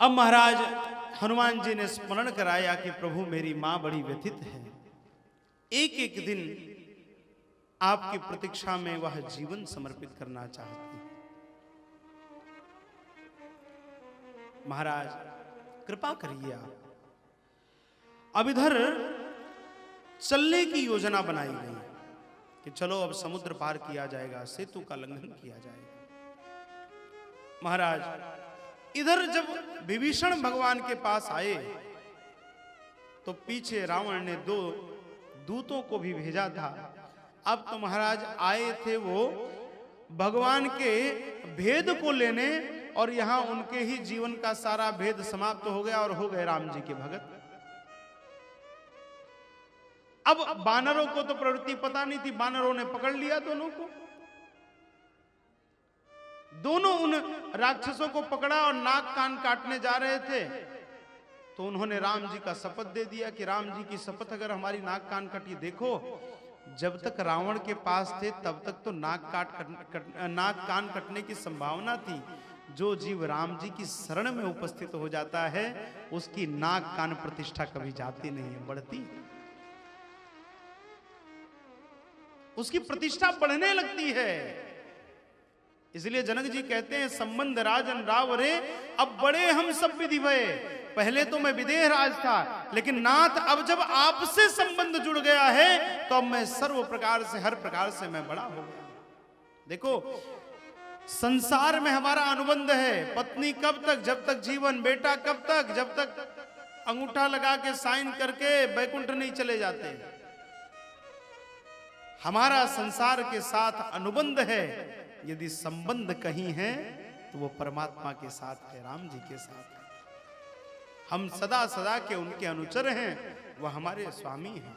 अब महाराज हनुमान जी ने स्मरण कराया कि प्रभु मेरी मां बड़ी व्यथित है, एक एक दिन आपकी प्रतीक्षा में वह जीवन समर्पित करना चाहती है। महाराज कृपा करिए आप। अब इधर चलने की योजना बनाई गई कि चलो अब समुद्र पार किया जाएगा, सेतु का लंघन किया जाएगा। महाराज इधर जब विभीषण भगवान के पास आए तो पीछे रावण ने 2 दूतों को भी भेजा था। अब तो महाराज आए थे वो भगवान के भेद को लेने, और यहां उनके ही जीवन का सारा भेद समाप्त हो गया और हो गए राम जी के भगत। अब बानरों को तो प्रवृत्ति पता नहीं थी, बानरों ने पकड़ लिया दोनों को। दोनों उन राक्षसों को पकड़ा और नाक कान काटने जा रहे थे तो उन्होंने राम जी का शपथ दे दिया कि राम जी की शपथ अगर हमारी नाक कान कटी। देखो जब तक रावण के पास थे तब तक तो नाक कान कटने की संभावना थी। जो जीव राम जी की शरण में उपस्थित हो जाता है उसकी नाक कान प्रतिष्ठा कभी जाती नहीं है, बढ़ती, उसकी प्रतिष्ठा बढ़ने लगती है। इसलिए जनक जी कहते हैं संबंध राजन राव रे, अब बड़े हम सब विधि भये। पहले तो मैं विदेह राज था, लेकिन नाथ अब जब आपसे संबंध जुड़ गया है तो अब मैं सर्व प्रकार से हर प्रकार से मैं बड़ा हो गया। देखो संसार में हमारा अनुबंध है, पत्नी कब तक, जब तक जीवन, बेटा कब तक, जब तक अंगूठा लगा के साइन करके बैकुंठ नहीं चले जाते। हमारा संसार के साथ अनुबंध है। यदि संबंध कहीं है तो वो परमात्मा के साथ है, राम जी के साथ है। हम सदा सदा के उनके अनुचर हैं, वह हमारे स्वामी हैं।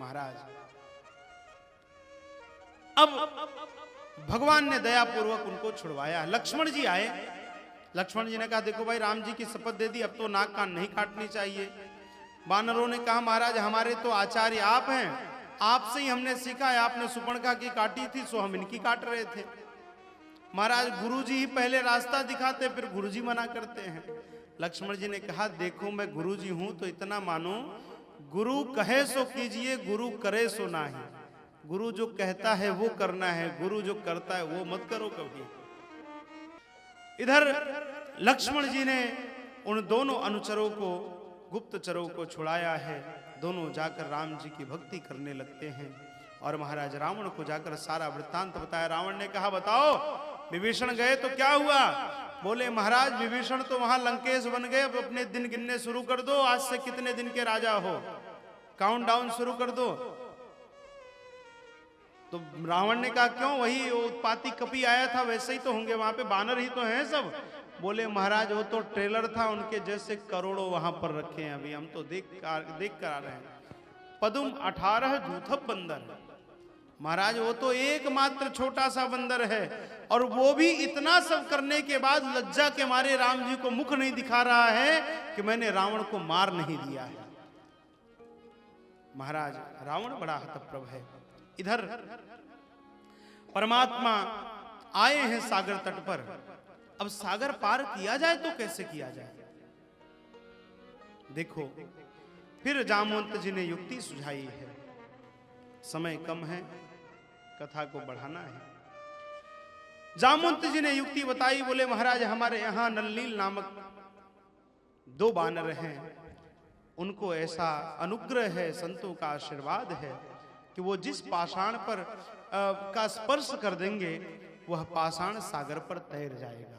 महाराज अब भगवान ने दया पूर्वक उनको छुड़वाया। लक्ष्मण जी आए, लक्ष्मण जी ने कहा देखो भाई राम जी की शपथ दे दी, अब तो नाक कान नहीं काटनी चाहिए। वानरों ने कहा महाराज हमारे तो आचार्य आप हैं, आपसे ही हमने सीखा है, आपने सुपर्णखा की काटी थी सो हम इनकी काट रहे थे। महाराज गुरुजी ही पहले रास्ता दिखाते फिर गुरुजी मना करते हैं। लक्ष्मण जी ने कहा देखो मैं गुरुजी हूं तो इतना मानो, गुरु कहे सो कीजिए, गुरु करे सो नाही। गुरु जो कहता है वो करना है, गुरु जो करता है वो मत करो कभी। इधर लक्ष्मण जी ने उन दोनों अनुचरों को, गुप्तचरों को छुड़ाया है। दोनों जाकर राम जी की भक्ति करने लगते हैं और महाराज रावण को जाकर सारा वृत्तांत बताया। रावण ने कहा बताओ विभीषण गए तो क्या हुआ? बोले महाराज विभीषण तो वहां लंकेश बन गए, अब अपने दिन गिनने शुरू कर दो, आज से कितने दिन के राजा हो, काउंट डाउन शुरू कर दो। तो रावण ने कहा क्यों, वही उत्पाती कपि आया था वैसे ही तो होंगे, वहां पे बानर ही तो हैं सब। बोले महाराज वो तो ट्रेलर था, उनके जैसे करोड़ों वहां पर रखे हैं, अभी हम तो देख कर आ रहे हैं। पदुम 18 जूथब बंदर, महाराज वो तो एकमात्र छोटा सा बंदर है, और वो भी इतना सब करने के बाद लज्जा के मारे राम जी को मुख नहीं दिखा रहा है कि मैंने रावण को मार नहीं दिया है। महाराज रावण बड़ा हतप्रभ है। इधर परमात्मा आए हैं सागर तट पर। अब सागर पार किया जाए तो कैसे किया जाए? देखो फिर जामवंत जी ने युक्ति सुझाई है। समय कम है, कथा को बढ़ाना है। जामवंत जी ने युक्ति बताई। बोले महाराज हमारे यहां नलनील नामक 2 बानर हैं, उनको ऐसा अनुग्रह है, संतों का आशीर्वाद है कि वो जिस पाषाण पर का स्पर्श कर देंगे वह पाषाण सागर पर तैर जाएगा।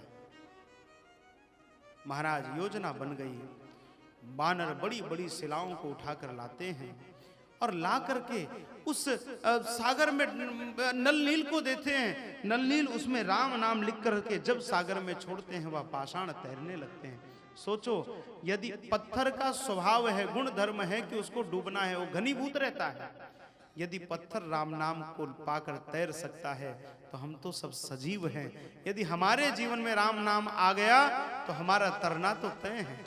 महाराज योजना बन गई। बानर बड़ी बड़ी शिलाओं को उठाकर लाते हैं और ला करके उस सागर में नलनील को देते हैं। नलनील उसमें राम नाम लिख करके जब सागर में छोड़ते हैं वह पाषाण तैरने लगते हैं। सोचो यदि पत्थर का स्वभाव है, गुण धर्म है कि उसको डूबना है, वो घनीभूत रहता है। यदि पत्थर राम नाम को पाकर तैर सकता है तो हम तो सब सजीव हैं। यदि हमारे जीवन में राम नाम आ गया तो हमारा तरना तो तय है।